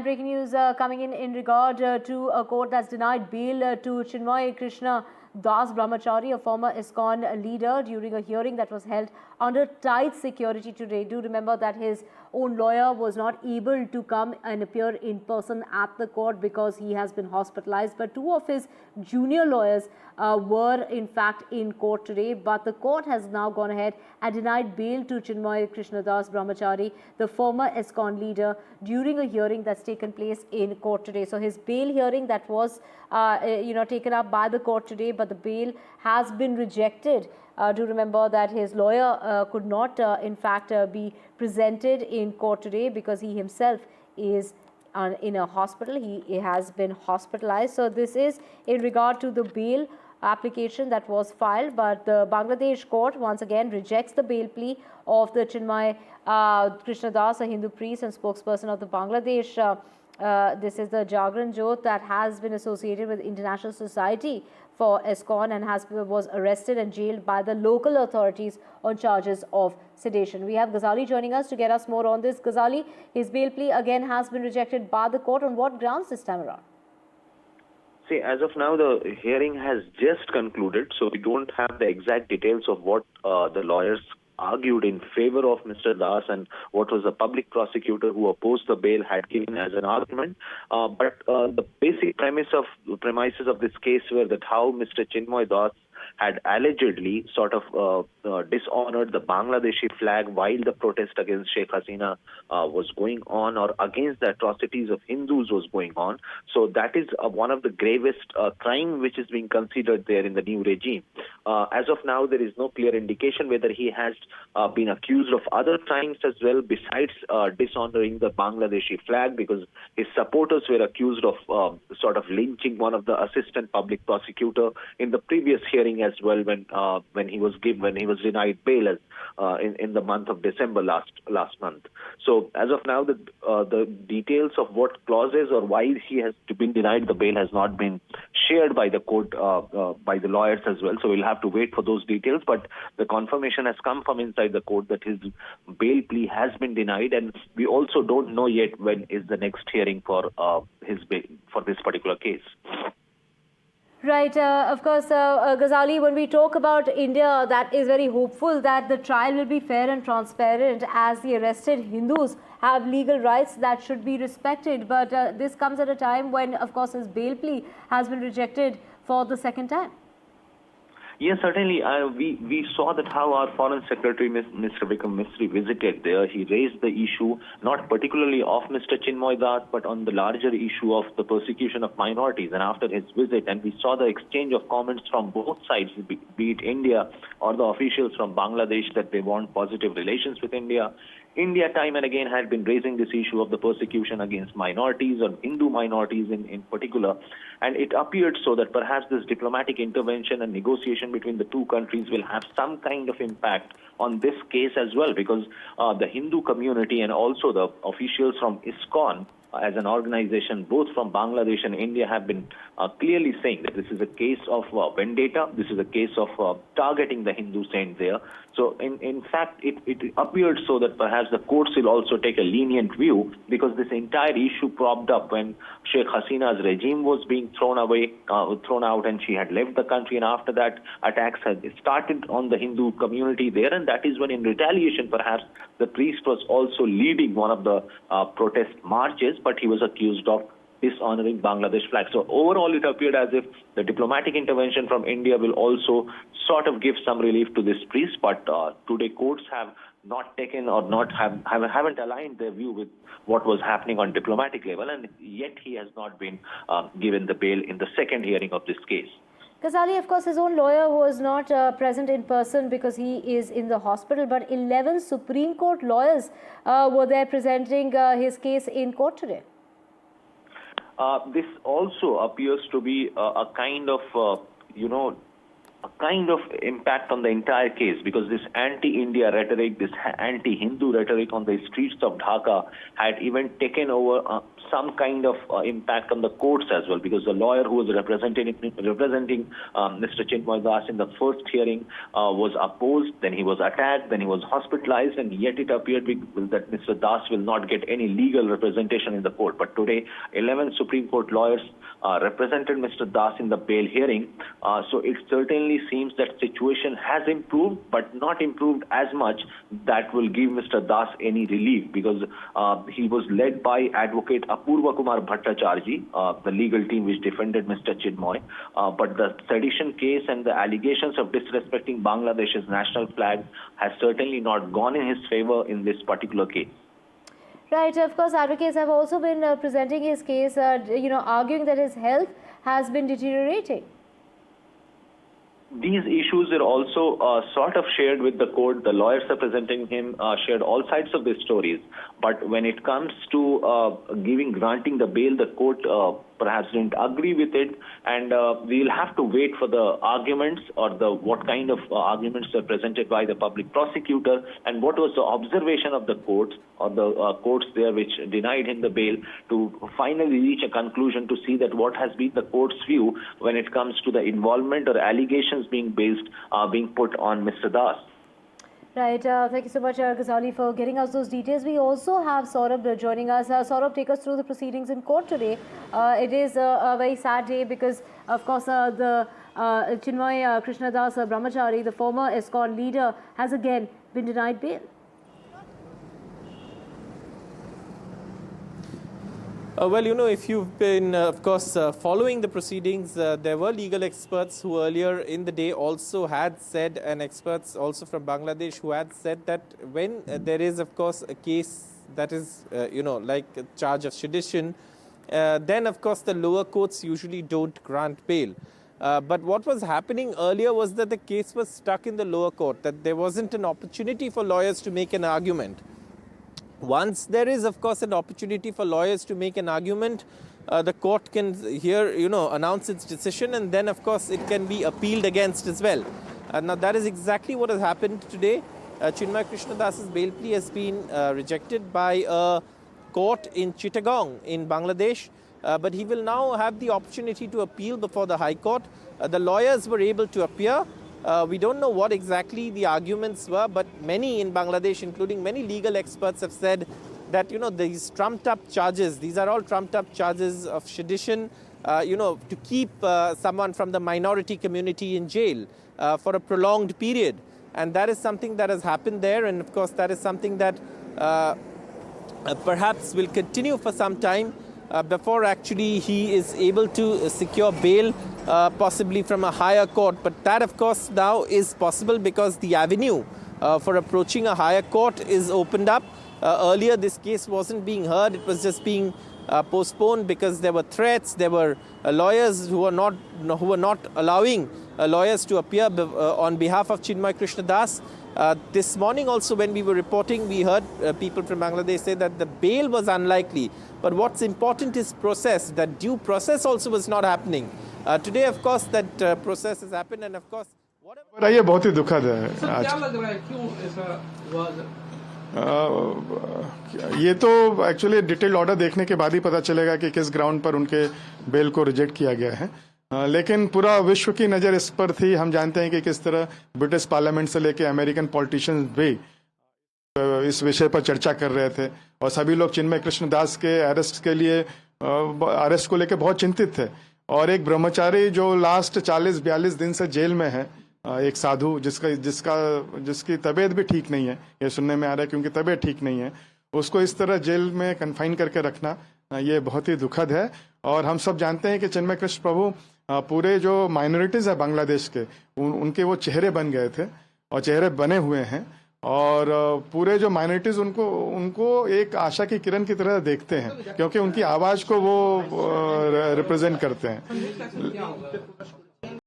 Breaking news coming in regard to a court that's denied bail to Chinmoy Krishna Das Brahmachari, a former ISKCON leader, during a hearing that was held under tight security today. Do remember that his own lawyer was not able to come and appear in person at the court because he has been hospitalized. But two of his junior lawyers were in fact in court today. But the court has now gone ahead and denied bail to Chinmoy Krishna Das Brahmachari, the former ISKCON leader, during a hearing that's taken place in court today. So his bail hearing that was taken up by the court today, but the bail has been rejected. Do remember that his lawyer could not in fact be presented in court today because he himself is in a hospital. He has been hospitalized. So this is in regard to the bail application that was filed, but the Bangladesh court once again rejects the bail plea of the Chinmoy Krishna Das, a Hindu priest and spokesperson of the Bangladesh. This is the Jagran Jote that has been associated with International Society for ISKCON and was arrested and jailed by the local authorities on charges of sedition. We have Ghazali joining us to get us more on this. Ghazali, his bail plea again has been rejected by the court. On what grounds this time around? See, as of now, the hearing has just concluded, so we don't have the exact details of what the lawyers argued in favor of Mr. Das and what was the public prosecutor who opposed the bail had given as an argument. But the basic premises of this case were that how Mr. Chinmoy Das had allegedly sort of dishonored the Bangladeshi flag while the protest against Sheikh Hasina was going on, or against the atrocities of Hindus was going on. So that is one of the gravest crime which is being considered there in the new regime. As of now, there is no clear indication whether he has been accused of other crimes as well besides dishonoring the Bangladeshi flag, because his supporters were accused of sort of lynching one of the assistant public prosecutor in the previous hearing as well, when he was denied bail in the month of December last month. So as of now, the details of what clauses or why he has been denied the bail has not been shared by the court, by the lawyers as well. So we'll have to wait for those details. But the confirmation has come from inside the court that his bail plea has been denied, and we also don't know yet when is the next hearing for his bail for this particular case. Right. Of course, Ghazali, when we talk about India, that is very hopeful that the trial will be fair and transparent, as the arrested Hindus have legal rights that should be respected. But this comes at a time when, of course, his bail plea has been rejected for the second time. Yes, certainly. We saw that how our Foreign Secretary, Mr. Vikram Misri, visited there. He raised the issue, not particularly of Mr. Chinmoy Das, but on the larger issue of the persecution of minorities. And after his visit, and we saw the exchange of comments from both sides, be it India or the officials from Bangladesh, that they want positive relations with India. India time and again had been raising this issue of the persecution against minorities, or Hindu minorities in particular. And it appeared so that perhaps this diplomatic intervention and negotiation between the two countries will have some kind of impact on this case as well, because the Hindu community and also the officials from ISKCON as an organization, both from Bangladesh and India, have been clearly saying that this is a case of vendetta, this is a case of targeting the Hindu saint there. So in fact, it appeared so that perhaps the courts will also take a lenient view, because this entire issue propped up when Sheikh Hasina's regime was being thrown out, and she had left the country, and after that attacks had started on the Hindu community there, and that is when, in retaliation, perhaps the priest was also leading one of the protest marches, but he was accused of dishonoring Bangladesh flag. So overall, it appeared as if the diplomatic intervention from India will also sort of give some relief to this priest. But today, courts have not taken or haven't aligned their view with what was happening on diplomatic level, and yet he has not been given the bail in the second hearing of this case. Ghazali, of course, his own lawyer was not present in person because he is in the hospital, but 11 Supreme Court lawyers were there presenting his case in court today. This also appears to be a kind of, a kind of impact on the entire case, because this anti-India rhetoric, this anti-Hindu rhetoric on the streets of Dhaka had even taken over some kind of impact on the courts as well, because the lawyer who was representing Mr. Chinmoy Das in the first hearing was opposed, then he was attacked, then he was hospitalized, and yet it appeared that Mr. Das will not get any legal representation in the court. But today, 11 Supreme Court lawyers represented Mr. Das in the bail hearing. So it certainly seems that situation has improved, but not improved as much that will give Mr. Das any relief, because he was led by advocate Apurva Kumar Bhattacharjee, the legal team which defended Mr. Chinmoy. But the sedition case and the allegations of disrespecting Bangladesh's national flag has certainly not gone in his favor in this particular case. Right, of course, advocates have also been presenting his case, arguing that his health has been deteriorating. These issues are also sort of shared with the court. The lawyers representing him shared all sides of the stories. But when it comes to granting the bail, the court perhaps didn't agree with it, and we'll have to wait for the arguments, or what kind of arguments are presented by the public prosecutor, and what was the observation of the courts, or the courts there which denied him the bail, to finally reach a conclusion to see that what has been the court's view when it comes to the involvement or allegations being put on Mr. Das. Right. Thank you so much, Ghazali, for getting us those details. We also have Saurabh joining us. Saurabh, take us through the proceedings in court today. It is a very sad day because, of course, the Chinmoy Krishna Das Brahmachari, the former ISKCON leader, has again been denied bail. Well, if you've been, of course, following the proceedings, there were legal experts who earlier in the day also had said, and experts also from Bangladesh who had said that when there is, of course, a case that is, like a charge of sedition, then, of course, the lower courts usually don't grant bail. But what was happening earlier was that the case was stuck in the lower court, that there wasn't an opportunity for lawyers to make an argument. Once there is, of course, an opportunity for lawyers to make an argument, the court can announce its decision, and then, of course, it can be appealed against as well. Now, that is exactly what has happened today. Chinmoy Krishna Das's bail plea has been rejected by a court in Chattogram in Bangladesh, but he will now have the opportunity to appeal before the High Court. The lawyers were able to appear. We don't know what exactly the arguments were, but many in Bangladesh, including many legal experts, have said that, these trumped-up charges, these are all trumped-up charges of sedition, to keep someone from the minority community in jail for a prolonged period. And that is something that has happened there, and of course that is something that perhaps will continue for some time before actually he is able to secure bail, possibly from a higher court. But that, of course, now is possible because the avenue for approaching a higher court is opened up. Earlier, this case wasn't being heard. It was just being postponed because there were threats. There were lawyers who were not allowing lawyers to appear on behalf of Chinmoy Krishna Das. This morning also, when we were reporting, we heard people from Bangladesh say that the bail was unlikely. But what's important is process. That due process also was not happening. Today, of course, that process has happened, and of course, whatever. ये बहुत ही दुखद है आज। क्या लग रहा है क्यों ऐसा हुआ? ये तो एक्चुअली डिटेल्ड ऑर्डर देखने के बाद ही पता चलेगा कि किस ग्राउंड पर उनके बेल को रिजेक्ट किया गया है। लेकिन पूरा विश्व की नज़र इस पर थी। हम जानते हैं कि किस तरह ब्रिटिश पार्लियामेंट से लेकर अमेरिकन पॉलिटिशियंस भी इस विषय पर चर्चा कर रहे थे, और सभी लोग चिन्मय कृष्ण दास के अरेस्ट को लेकर बहुत चिंतित थे। और एक ब्रह्मचारी जो लास्ट 40-42 दिन से जेल में है, एक साधु जिसकी तबीयत भी ठीक नहीं है, ये सुनने में आ रहा है, क्योंकि तबीयत ठीक नहीं है, उसको इस तरह जेल में कन्फाइन करके रखना ये बहुत ही दुखद है। और हम सब जानते हैं कि चिन्मय कृष्ण प्रभु पूरे जो माइनॉरिटीज है बांग्लादेश के, उनके वो चेहरे बन गए थे और चेहरे बने हुए हैं, और पूरे जो माइनॉरिटीज उनको एक आशा की किरण की तरह देखते हैं, क्योंकि उनकी आवाज को वो रिप्रेजेंट करते हैं।